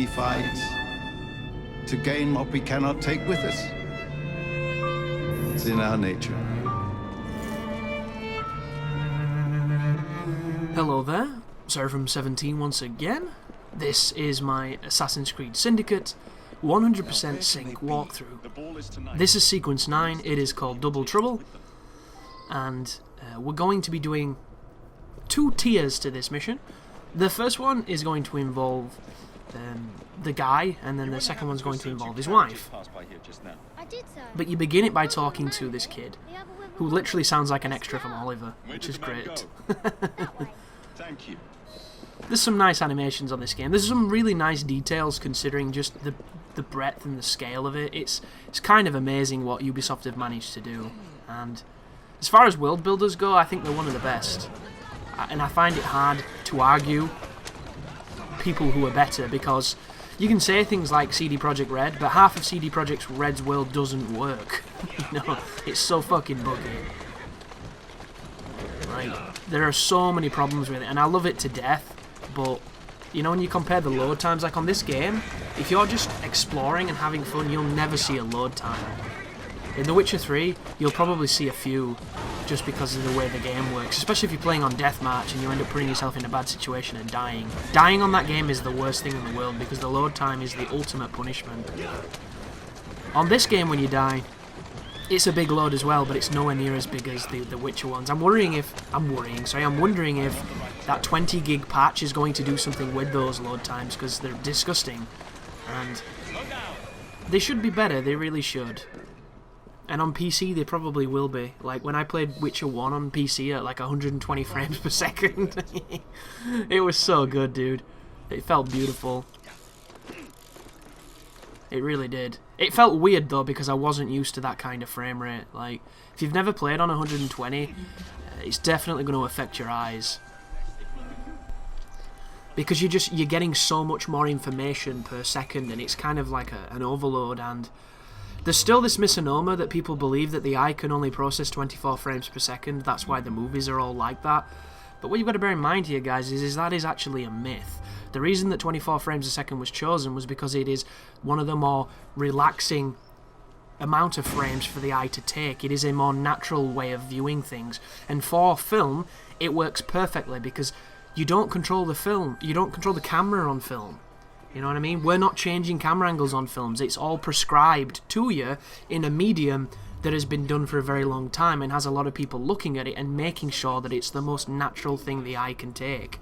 we fight to gain what we cannot take with us. It's in our nature. Hello there, Seraphim17 once again. This is my Assassin's Creed Syndicate 100% sync walkthrough. This is sequence 9, it is called Double Trouble, and we're going to be doing 2 tiers to this mission. The first one is going to involve the guy, and then the second one's going to involve his wife. But you begin it by talking to this kid, who literally sounds like an extra from Oliver, which is great. Thank you. There's some nice animations on this game. There's some really nice details considering just the breadth and the scale of it. It's kind of amazing what Ubisoft have managed to do. And as far as world builders go, I think they're one of the best. And I find it hard to argue people who are better, because you can say things like CD Projekt Red, but half of CD Projekt Red's world doesn't work. You know, it's so fucking buggy. Like, there are so many problems with it, and I love it to death, but, you know, when you compare the load times, like on this game, if you're just exploring and having fun, you'll never see a load time. In The Witcher 3, you'll probably see a few, just because of the way the game works, especially if you're playing on deathmatch and you end up putting yourself in a bad situation and dying. Dying on that game is the worst thing in the world, because the load time is the ultimate punishment. On this game, when you die, it's a big load as well, but it's nowhere near as big as the Witcher ones. I'm wondering if that 20 gig patch is going to do something with those load times, because they're disgusting. And they should be better, they really should. And on PC they probably will be. Like when I played Witcher 1 on PC at like 120 frames per second, it was so good, dude. It felt beautiful. It really did. It felt weird though, because I wasn't used to that kind of frame rate. Like, if you've never played on 120, it's definitely going to affect your eyes. Because you're getting so much more information per second, and it's kind of like an overload. And there's still this misnomer that people believe that the eye can only process 24 frames per second. That's why the movies are all like that. But what you've got to bear in mind here, guys, is that is actually a myth. The reason that 24 frames a second was chosen was because it is one of the more relaxing amount of frames for the eye to take. It is a more natural way of viewing things. And for film, it works perfectly, because you don't control the film. You don't control the camera on film. You know what I mean? We're not changing camera angles on films. It's all prescribed to you in a medium that has been done for a very long time and has a lot of people looking at it and making sure that it's the most natural thing the eye can take.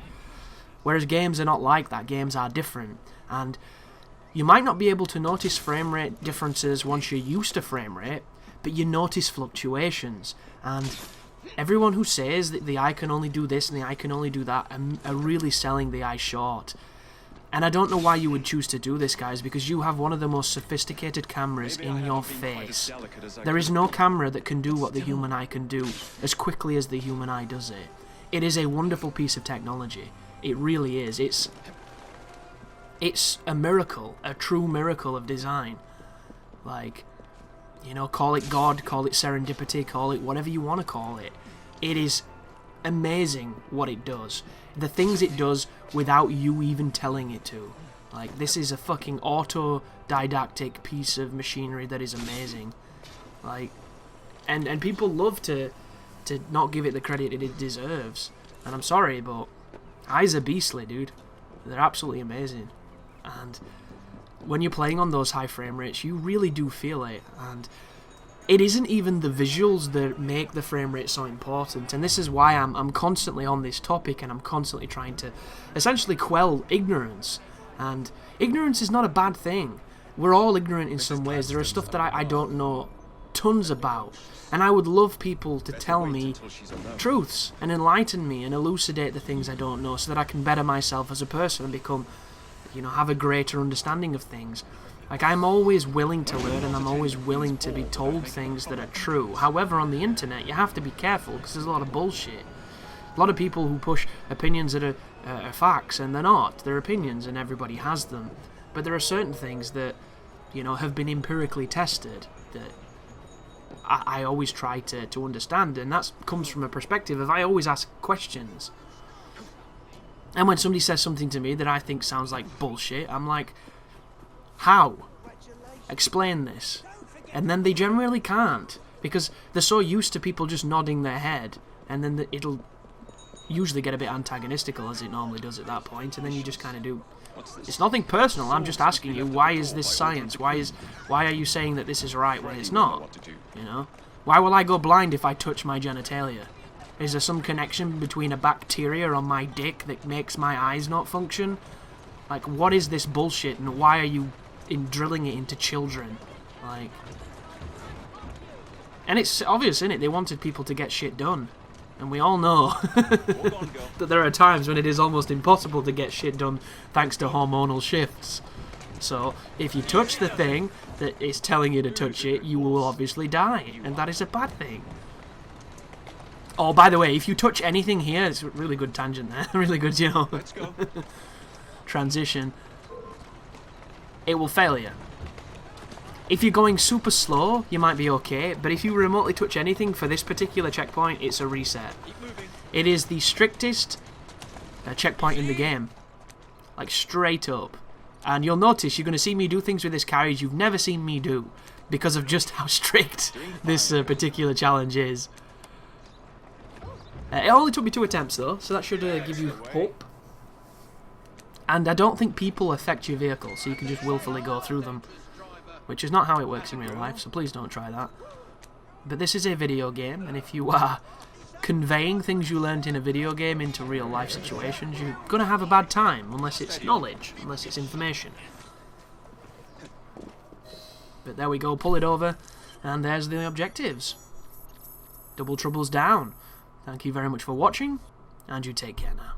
Whereas games are not like that. Games are different. And you might not be able to notice frame rate differences once you're used to frame rate, but you notice fluctuations. And everyone who says that the eye can only do this and the eye can only do that are really selling the eye short. And I don't know why you would choose to do this, guys, because you have one of the most sophisticated cameras in your face. There is no camera that can do what the human eye can do as quickly as the human eye does it. It is a wonderful piece of technology. It really is. It's a miracle, a true miracle of design. Like, you know, call it God, call it serendipity, call it whatever you want to call it. It is amazing what it does. The things it does without you even telling it to. Like, this is a fucking autodidactic piece of machinery that is amazing. Like, and people love to not give it the credit it deserves. And I'm sorry, but eyes are beastly, dude. They're absolutely amazing. And when you're playing on those high frame rates, you really do feel it. And it isn't even the visuals that make the frame rate so important, and this is why I'm constantly on this topic, and I'm constantly trying to essentially quell ignorance. And ignorance is not a bad thing. We're all ignorant in some ways. There are stuff that I don't know tons about, and I would love people to tell me truths and enlighten me and elucidate the things I don't know, so that I can better myself as a person and become, you know, have a greater understanding of things. Like, I'm always willing to learn, and I'm always willing to be told things that are true. However, on the internet, you have to be careful, because there's a lot of bullshit. A lot of people who push opinions that are facts, and they're not. They're opinions, and everybody has them. But there are certain things that, you know, have been empirically tested that I always try to understand, and that comes from a perspective of I always ask questions. And when somebody says something to me that I think sounds like bullshit, I'm like, how? Explain this. And then they generally can't, because they're so used to people just nodding their head, and then it'll usually get a bit antagonistical, as it normally does at that point, and then you just kind of do... It's nothing personal, I'm just asking you, why is this science? Why are you saying that this is right when it's not? You know? Why will I go blind if I touch my genitalia? Is there some connection between a bacteria on my dick that makes my eyes not function? Like, what is this bullshit, and why are you drilling it into children? Like... And it's obvious, isn't it? They wanted people to get shit done. And we all know that there are times when it is almost impossible to get shit done thanks to hormonal shifts. So, if you touch the thing that is telling you to touch it, you will obviously die. And that is a bad thing. Oh, by the way, if you touch anything here, it's a really good tangent there. Really good, you know, transition. It will fail you. If you're going super slow, you might be okay, but if you remotely touch anything for this particular checkpoint, it's a reset. It is the strictest checkpoint in the game. Like, straight up. And you'll notice you're going to see me do things with this carriage you've never seen me do, because of just how strict this particular challenge is. It only took me 2 attempts though, so that should give you hope. And I don't think people affect your vehicle, so you can just willfully go through them. Which is not how it works in real life, so please don't try that. But this is a video game, and if you are conveying things you learned in a video game into real life situations, you're going to have a bad time, unless it's knowledge, unless it's information. But there we go, pull it over, and there's the objectives. Double Trouble's down. Thank you very much for watching, and you take care now.